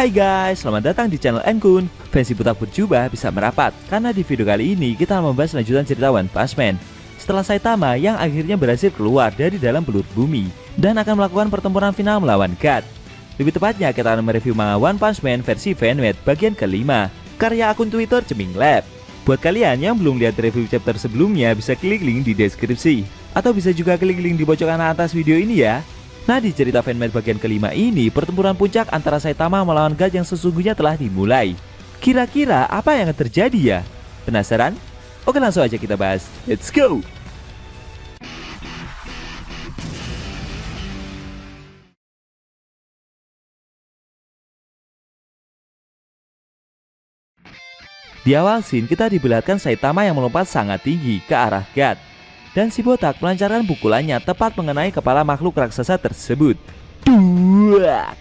Hai guys, selamat datang di channel Enkun. Fansi Butak Berjubah bisa merapat karena di video kali ini kita membahas lanjutan cerita One Punch Man. Setelah Saitama yang akhirnya berhasil keluar dari dalam peluru bumi dan akan melakukan pertempuran final melawan God. Lebih tepatnya kita akan mereview manga One Punch Man versi fanmade bagian kelima, karya akun Twitter Ceming Lab. Buat kalian yang belum lihat review chapter sebelumnya bisa klik link di deskripsi, atau bisa juga klik link di pojokan atas video ini ya. Nah, di cerita fanmade bagian kelima ini, pertempuran puncak antara Saitama melawan God yang sesungguhnya telah dimulai. Kira-kira apa yang akan terjadi ya? Penasaran? Oke, langsung aja kita bahas. Let's go! Di awal scene kita diperlihatkan Saitama yang melompat sangat tinggi ke arah God, dan si botak melancarkan pukulannya tepat mengenai kepala makhluk raksasa tersebut. Duak!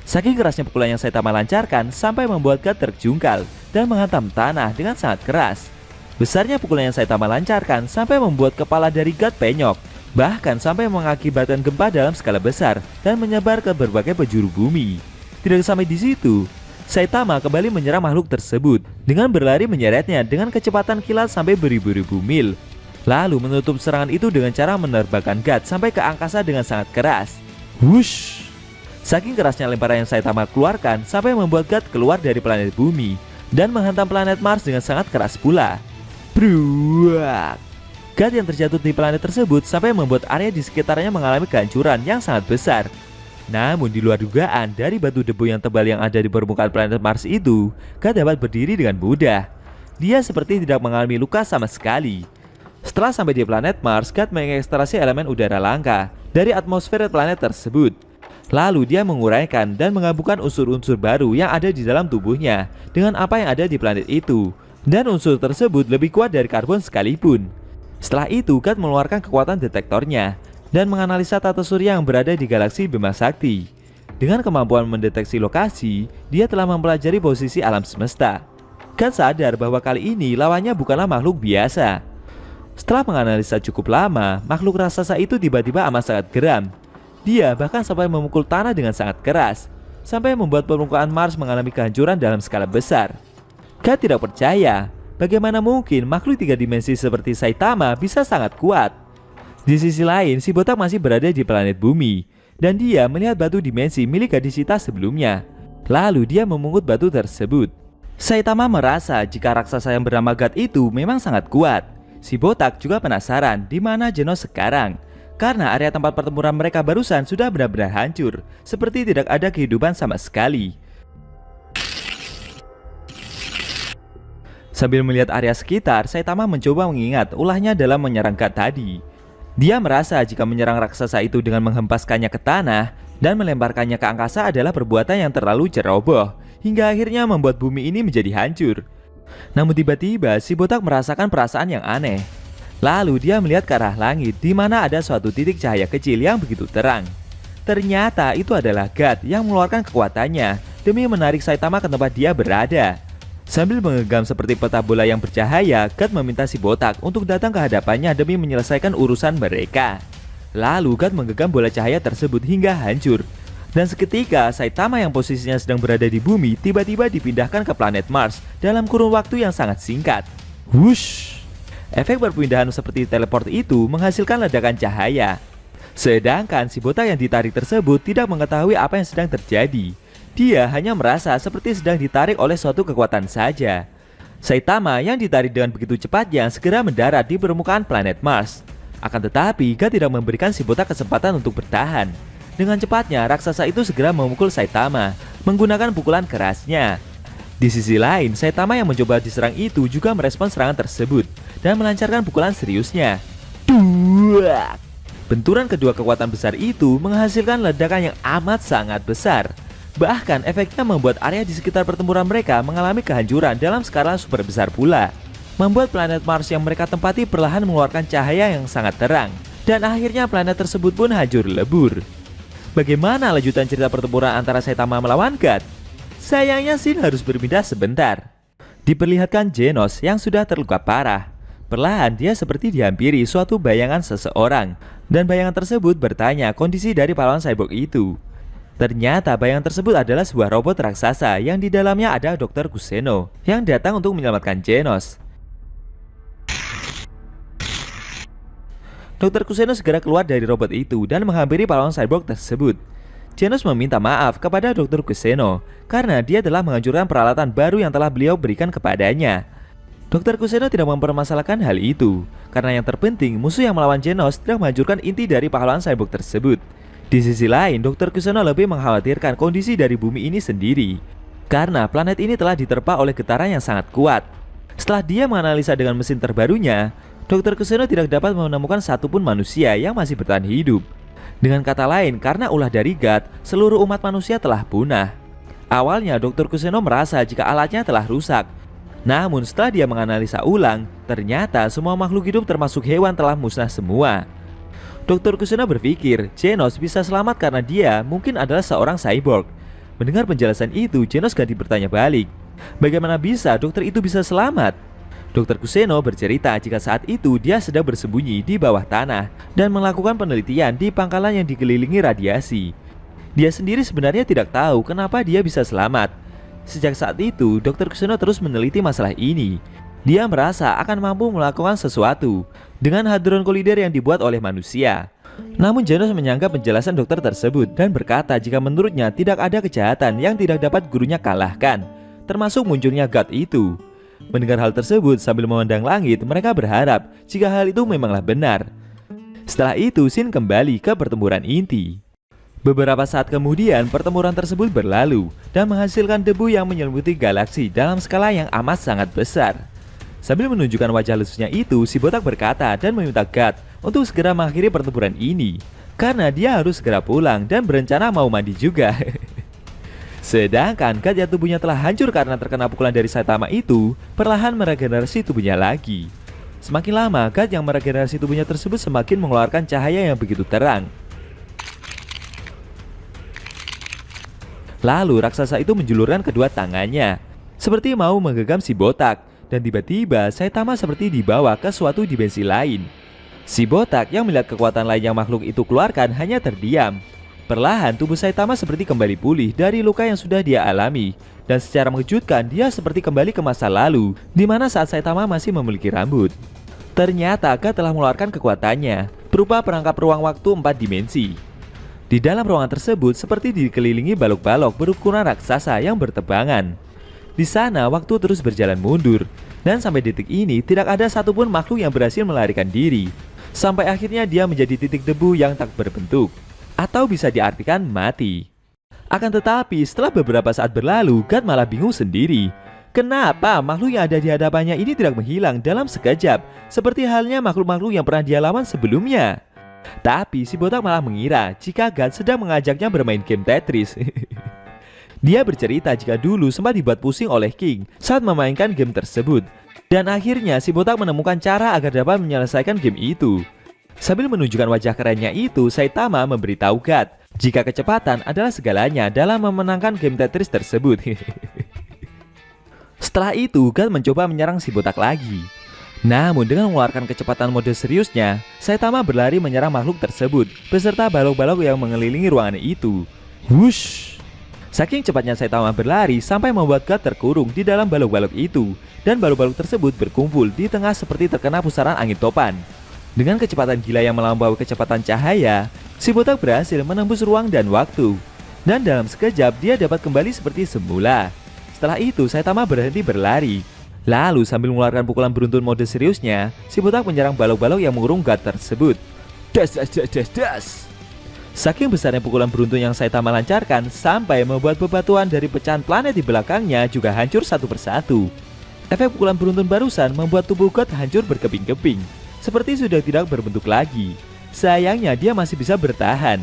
Saking kerasnya pukulan yang Saitama lancarkan sampai membuat God terjungkal dan menghantam tanah dengan sangat keras. Besarnya pukulan yang Saitama lancarkan sampai membuat kepala dari God penyok, bahkan sampai mengakibatkan gempa dalam skala besar dan menyebar ke berbagai penjuru bumi. Tidak sampai di situ, Saitama kembali menyerang makhluk tersebut dengan berlari menyeretnya dengan kecepatan kilat sampai beribu-ribu mil. Lalu menutup serangan itu dengan cara menerbangkan God sampai ke angkasa dengan sangat keras. Wush! Saking kerasnya lemparan yang Saitama keluarkan sampai membuat God keluar dari planet bumi dan menghantam planet Mars dengan sangat keras pula. Bruak! God yang terjatuh di planet tersebut sampai membuat area di sekitarnya mengalami kehancuran yang sangat besar. Namun di luar dugaan, dari batu debu yang tebal yang ada di permukaan planet Mars itu, God dapat berdiri dengan mudah. Dia seperti tidak mengalami luka sama sekali. Setelah sampai di planet Mars, God mengekstraksi elemen udara langka dari atmosfer planet tersebut. Lalu dia menguraikan dan menggabungkan unsur-unsur baru yang ada di dalam tubuhnya dengan apa yang ada di planet itu. Dan unsur tersebut lebih kuat dari karbon sekalipun. Setelah itu, God mengeluarkan kekuatan detektornya dan menganalisa tata surya yang berada di galaksi Bima Sakti. Dengan kemampuan mendeteksi lokasi, dia telah mempelajari posisi alam semesta. God sadar bahwa kali ini lawannya bukanlah makhluk biasa. Setelah menganalisa cukup lama, makhluk raksasa itu tiba-tiba amat sangat geram. Dia bahkan sampai memukul tanah dengan sangat keras, sampai membuat permukaan Mars mengalami kehancuran dalam skala besar. God tidak percaya, bagaimana mungkin makhluk tiga dimensi seperti Saitama bisa sangat kuat. Di sisi lain, si botak masih berada di planet bumi, dan dia melihat batu dimensi milik gadis Sita sebelumnya. Lalu dia memungut batu tersebut. Saitama merasa jika raksasa yang bernama God itu memang sangat kuat. Si botak juga penasaran di mana Genos sekarang, karena area tempat pertempuran mereka barusan sudah benar-benar hancur, seperti tidak ada kehidupan sama sekali. Sambil melihat area sekitar, Saitama mencoba mengingat ulahnya dalam menyerang God tadi. Dia merasa jika menyerang raksasa itu dengan menghempaskannya ke tanah dan melemparkannya ke angkasa adalah perbuatan yang terlalu ceroboh, hingga akhirnya membuat bumi ini menjadi hancur. Namun tiba-tiba si botak merasakan perasaan yang aneh. Lalu dia melihat ke arah langit di mana ada suatu titik cahaya kecil yang begitu terang. Ternyata itu adalah God yang mengeluarkan kekuatannya demi menarik Saitama ke tempat dia berada. Sambil menggenggam seperti peta bola yang bercahaya, God meminta si botak untuk datang ke hadapannya demi menyelesaikan urusan mereka. Lalu God menggenggam bola cahaya tersebut hingga hancur. Dan seketika Saitama yang posisinya sedang berada di bumi tiba-tiba dipindahkan ke planet Mars dalam kurun waktu yang sangat singkat. Wush! Efek perpindahan seperti teleport itu menghasilkan ledakan cahaya. Sedangkan si botak yang ditarik tersebut tidak mengetahui apa yang sedang terjadi. Dia hanya merasa seperti sedang ditarik oleh suatu kekuatan saja. Saitama yang ditarik dengan begitu cepatnya segera mendarat di permukaan planet Mars. Akan tetapi God tidak memberikan si botak kesempatan untuk bertahan. Dengan cepatnya, raksasa itu segera memukul Saitama menggunakan pukulan kerasnya. Di sisi lain, Saitama yang mencoba diserang itu juga merespons serangan tersebut dan melancarkan pukulan seriusnya. Duak! Benturan kedua kekuatan besar itu menghasilkan ledakan yang amat sangat besar. Bahkan efeknya membuat area di sekitar pertempuran mereka mengalami kehancuran dalam skala super besar pula. Membuat planet Mars yang mereka tempati perlahan mengeluarkan cahaya yang sangat terang. Dan akhirnya planet tersebut pun hancur lebur. Bagaimana lanjutan cerita pertempuran antara Saitama melawan God? Sayangnya scene harus berpindah sebentar. Diperlihatkan Genos yang sudah terluka parah. Perlahan dia seperti dihampiri suatu bayangan seseorang. Dan bayangan tersebut bertanya kondisi dari pahlawan cyborg itu. Ternyata bayangan tersebut adalah sebuah robot raksasa yang di dalamnya ada Dr. Kuseno yang datang untuk menyelamatkan Genos. Dr. Kuseno segera keluar dari robot itu dan menghampiri pahlawan cyborg tersebut. Genos meminta maaf kepada Dr. Kuseno karena dia telah menghancurkan peralatan baru yang telah beliau berikan kepadanya. Dr. Kuseno tidak mempermasalahkan hal itu karena yang terpenting musuh yang melawan Genos tidak menghancurkan inti dari pahlawan cyborg tersebut. Di sisi lain, Dr. Kuseno lebih mengkhawatirkan kondisi dari bumi ini sendiri karena planet ini telah diterpa oleh getaran yang sangat kuat. Setelah dia menganalisa dengan mesin terbarunya, Dr. Kuseno tidak dapat menemukan satupun manusia yang masih bertahan hidup. Dengan kata lain, karena ulah dari God, seluruh umat manusia telah punah. Awalnya Dr. Kuseno merasa jika alatnya telah rusak. Namun setelah dia menganalisa ulang, ternyata semua makhluk hidup termasuk hewan telah musnah semua. Dr. Kuseno berpikir Genos bisa selamat karena dia mungkin adalah seorang cyborg. Mendengar penjelasan itu, Genos ganti bertanya balik. Bagaimana bisa dokter itu bisa selamat? Dr. Kuseno bercerita jika saat itu dia sedang bersembunyi di bawah tanah dan melakukan penelitian di pangkalan yang dikelilingi radiasi. Dia sendiri sebenarnya tidak tahu kenapa dia bisa selamat. Sejak saat itu, Dr. Kuseno terus meneliti masalah ini. Dia merasa akan mampu melakukan sesuatu dengan hadron kolider yang dibuat oleh manusia. Namun Genos menyanggap penjelasan dokter tersebut dan berkata jika menurutnya tidak ada kejahatan yang tidak dapat gurunya kalahkan, termasuk munculnya God itu. Mendengar hal tersebut sambil memandang langit, mereka berharap jika hal itu memanglah benar. Setelah itu, Shin kembali ke pertempuran inti. Beberapa saat kemudian, pertempuran tersebut berlalu dan menghasilkan debu yang menyelimuti galaksi dalam skala yang amat sangat besar. Sambil menunjukkan wajah lesusnya itu, si botak berkata dan meminta God untuk segera mengakhiri pertempuran ini karena dia harus segera pulang dan berencana mau mandi juga. Sedangkan God yang tubuhnya telah hancur karena terkena pukulan dari Saitama itu perlahan meregenerasi tubuhnya lagi. Semakin lama, God yang meregenerasi tubuhnya tersebut semakin mengeluarkan cahaya yang begitu terang. Lalu raksasa itu menjulurkan kedua tangannya seperti mau menggenggam si botak. Dan tiba-tiba Saitama seperti dibawa ke suatu dimensi lain. Si botak yang melihat kekuatan lain yang makhluk itu keluarkan hanya terdiam. Perlahan tubuh Saitama seperti kembali pulih dari luka yang sudah dia alami. Dan secara mengejutkan dia seperti kembali ke masa lalu, di mana saat Saitama masih memiliki rambut. Ternyata God telah mengeluarkan kekuatannya berupa perangkap ruang waktu 4 dimensi. Di dalam ruangan tersebut seperti dikelilingi balok-balok berukuran raksasa yang bertebangan. Di sana waktu terus berjalan mundur dan sampai detik ini tidak ada satupun makhluk yang berhasil melarikan diri. Sampai akhirnya dia menjadi titik debu yang tak berbentuk atau bisa diartikan mati. Akan tetapi setelah beberapa saat berlalu, God malah bingung sendiri. Kenapa makhluk yang ada di hadapannya ini tidak menghilang dalam sekejap seperti halnya makhluk-makhluk yang pernah dia lawan sebelumnya. Tapi si botak malah mengira jika God sedang mengajaknya bermain game Tetris. Dia bercerita jika dulu sempat dibuat pusing oleh King saat memainkan game tersebut. Dan akhirnya si botak menemukan cara agar dapat menyelesaikan game itu. Sambil menunjukkan wajah kerennya itu, Saitama memberitahu God jika kecepatan adalah segalanya dalam memenangkan game Tetris tersebut. Setelah itu, God mencoba menyerang si botak lagi. Namun dengan mengeluarkan kecepatan mode seriusnya, Saitama berlari menyerang makhluk tersebut beserta balok-balok yang mengelilingi ruangan itu. Wush! Saking cepatnya Saitama berlari sampai membuat God terkurung di dalam balok-balok itu. Dan balok-balok tersebut berkumpul di tengah seperti terkena pusaran angin topan. Dengan kecepatan gila yang melampaui kecepatan cahaya, si botak berhasil menembus ruang dan waktu. Dan dalam sekejap dia dapat kembali seperti semula. Setelah itu Saitama berhenti berlari. Lalu sambil mengeluarkan pukulan beruntun mode seriusnya, si botak menyerang balok-balok yang mengurung God tersebut. Das das das das das. Saking besarnya pukulan beruntun yang Saitama lancarkan sampai membuat bebatuan dari pecahan planet di belakangnya juga hancur satu persatu. Efek pukulan beruntun barusan membuat tubuh God hancur berkeping-keping, seperti sudah tidak berbentuk lagi. Sayangnya dia masih bisa bertahan.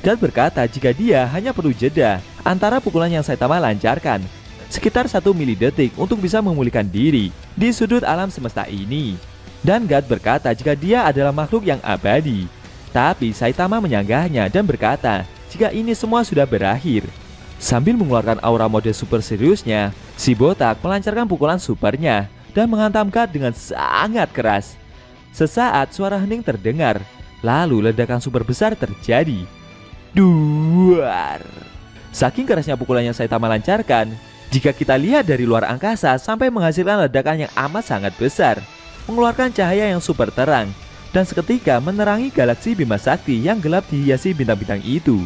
God berkata jika dia hanya perlu jeda antara pukulan yang Saitama lancarkan, sekitar 1 milidetik untuk bisa memulihkan diri di sudut alam semesta ini. Dan God berkata jika dia adalah makhluk yang abadi. Tapi Saitama menyanggahnya dan berkata jika ini semua sudah berakhir. Sambil mengeluarkan aura mode super seriusnya, si botak melancarkan pukulan supernya dan menghantam God dengan sangat keras. Sesaat suara hening terdengar. Lalu ledakan super besar terjadi. Duar. Saking kerasnya pukulannya Saitama lancarkan, jika kita lihat dari luar angkasa sampai menghasilkan ledakan yang amat sangat besar, mengeluarkan cahaya yang super terang, dan seketika menerangi galaksi Bima Sakti yang gelap dihiasi bintang-bintang itu.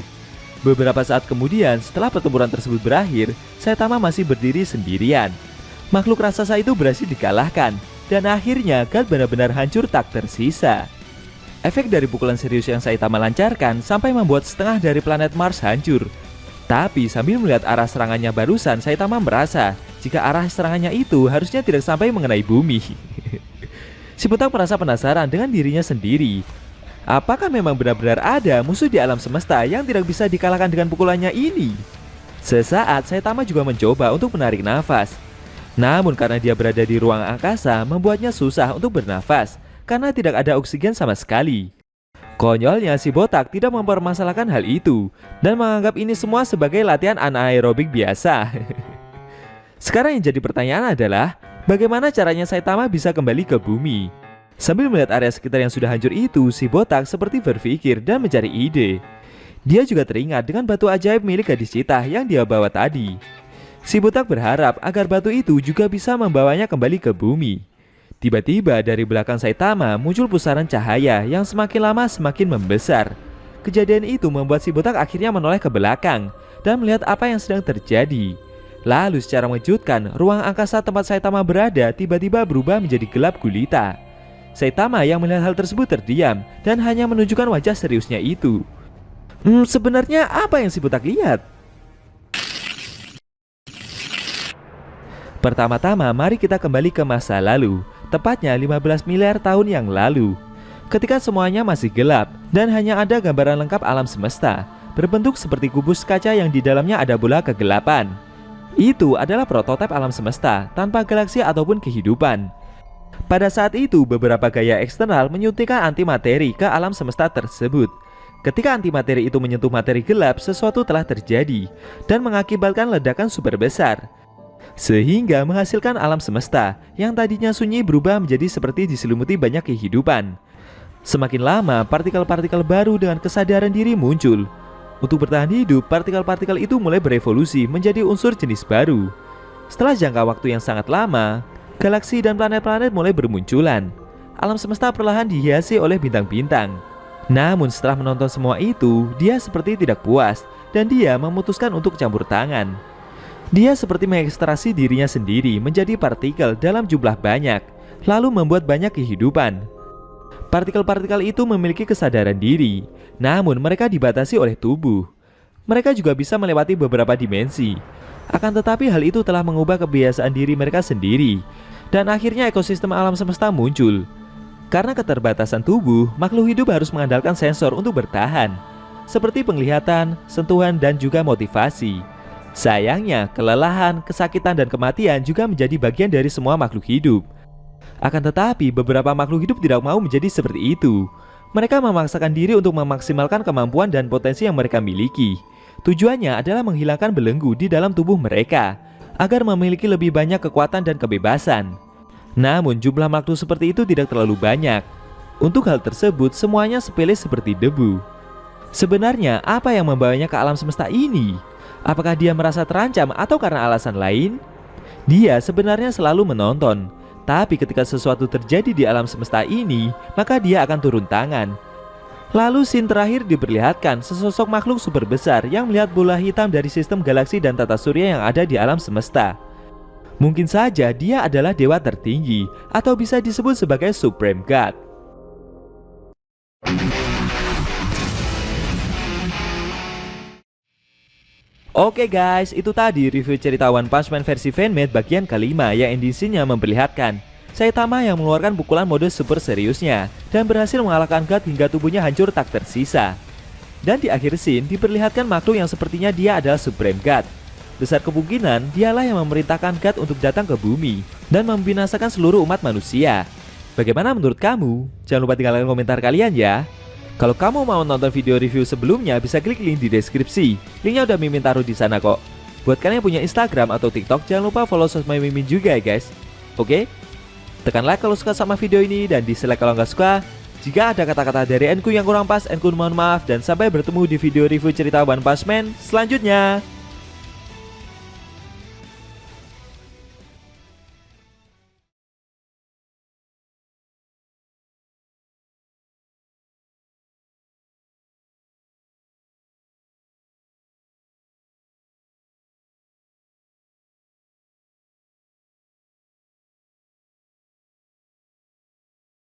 Beberapa saat kemudian, setelah pertempuran tersebut berakhir, Saitama masih berdiri sendirian. Makhluk raksasa itu berhasil dikalahkan, dan akhirnya God benar-benar hancur tak tersisa. Efek dari pukulan serius yang Saitama lancarkan sampai membuat setengah dari planet Mars hancur. Tapi sambil melihat arah serangannya barusan, Saitama merasa jika arah serangannya itu harusnya tidak sampai mengenai bumi. Si botak merasa penasaran dengan dirinya sendiri. Apakah memang benar-benar ada musuh di alam semesta yang tidak bisa dikalahkan dengan pukulannya ini? Sesaat Saitama juga mencoba untuk menarik nafas. Namun karena dia berada di ruang angkasa, membuatnya susah untuk bernafas karena tidak ada oksigen sama sekali. Konyolnya si botak tidak mempermasalahkan hal itu dan menganggap ini semua sebagai latihan anaerobik biasa. Sekarang yang jadi pertanyaan adalah, bagaimana caranya Saitama bisa kembali ke bumi? Sambil melihat area sekitar yang sudah hancur itu, si botak seperti berpikir dan mencari ide. Dia juga teringat dengan batu ajaib milik gadis Cheetah yang dia bawa tadi. Si botak berharap agar batu itu juga bisa membawanya kembali ke bumi. Tiba-tiba dari belakang Saitama muncul pusaran cahaya yang semakin lama semakin membesar. Kejadian itu membuat si botak akhirnya menoleh ke belakang dan melihat apa yang sedang terjadi. Lalu secara mengejutkan, ruang angkasa tempat Saitama berada tiba-tiba berubah menjadi gelap gulita. Saitama yang melihat hal tersebut terdiam dan hanya menunjukkan wajah seriusnya itu. Sebenarnya apa yang si botak lihat? Pertama-tama mari kita kembali ke masa lalu. Tepatnya 15 miliar tahun yang lalu, ketika semuanya masih gelap dan hanya ada gambaran lengkap alam semesta berbentuk seperti kubus kaca yang di dalamnya ada bola kegelapan. Itu adalah prototipe alam semesta tanpa galaksi ataupun kehidupan. Pada saat itu beberapa gaya eksternal menyuntikkan antimateri ke alam semesta tersebut. Ketika antimateri itu menyentuh materi gelap, sesuatu telah terjadi dan mengakibatkan ledakan super besar, sehingga menghasilkan alam semesta yang tadinya sunyi berubah menjadi seperti diselimuti banyak kehidupan. Semakin lama, partikel-partikel baru dengan kesadaran diri muncul. Untuk bertahan hidup, partikel-partikel itu mulai berevolusi menjadi unsur jenis baru. Setelah jangka waktu yang sangat lama, galaksi dan planet-planet mulai bermunculan. Alam semesta perlahan dihiasi oleh bintang-bintang. Namun setelah menonton semua itu, dia seperti tidak puas dan dia memutuskan untuk campur tangan. Dia seperti mengekstraksi dirinya sendiri menjadi partikel dalam jumlah banyak, lalu membuat banyak kehidupan. Partikel-partikel itu memiliki kesadaran diri, namun mereka dibatasi oleh tubuh. Mereka juga bisa melewati beberapa dimensi. Akan tetapi hal itu telah mengubah kebiasaan diri mereka sendiri, dan akhirnya ekosistem alam semesta muncul. Karena keterbatasan tubuh, makhluk hidup harus mengandalkan sensor untuk bertahan, seperti penglihatan, sentuhan, dan juga motivasi. Sayangnya, kelelahan, kesakitan, dan kematian juga menjadi bagian dari semua makhluk hidup. Akan tetapi, beberapa makhluk hidup tidak mau menjadi seperti itu. Mereka memaksakan diri untuk memaksimalkan kemampuan dan potensi yang mereka miliki. Tujuannya adalah menghilangkan belenggu di dalam tubuh mereka, agar memiliki lebih banyak kekuatan dan kebebasan. Namun, jumlah makhluk seperti itu tidak terlalu banyak. Untuk hal tersebut, semuanya sepele seperti debu. Sebenarnya, apa yang membawanya ke alam semesta ini? Apakah dia merasa terancam atau karena alasan lain? Dia sebenarnya selalu menonton, tapi ketika sesuatu terjadi di alam semesta ini, maka dia akan turun tangan. Lalu scene terakhir diperlihatkan sesosok makhluk super besar yang melihat bola hitam dari sistem galaksi dan tata surya yang ada di alam semesta. Mungkin saja dia adalah dewa tertinggi atau bisa disebut sebagai Supreme God. Oke guys, itu tadi review cerita One Punch Man versi fanmade bagian kelima yang edisinya memperlihatkan Saitama yang mengeluarkan pukulan mode super seriusnya dan berhasil mengalahkan God hingga tubuhnya hancur tak tersisa. Dan di akhir scene diperlihatkan makhluk yang sepertinya dia adalah Supreme God. Besar kemungkinan dialah yang memerintahkan God untuk datang ke bumi dan membinasakan seluruh umat manusia. Bagaimana menurut kamu? Jangan lupa tinggalkan komentar kalian ya. Kalau kamu mau nonton video review sebelumnya, bisa klik link di deskripsi. Linknya udah Mimin taruh di sana kok. Buat kalian yang punya Instagram atau TikTok, jangan lupa follow sosmed Mimin juga ya guys. Oke? Tekan like kalau suka sama video ini dan dislike kalau nggak suka. Jika ada kata-kata dari Enku yang kurang pas, Enku mohon maaf dan sampai bertemu di video review cerita One Punch Man selanjutnya.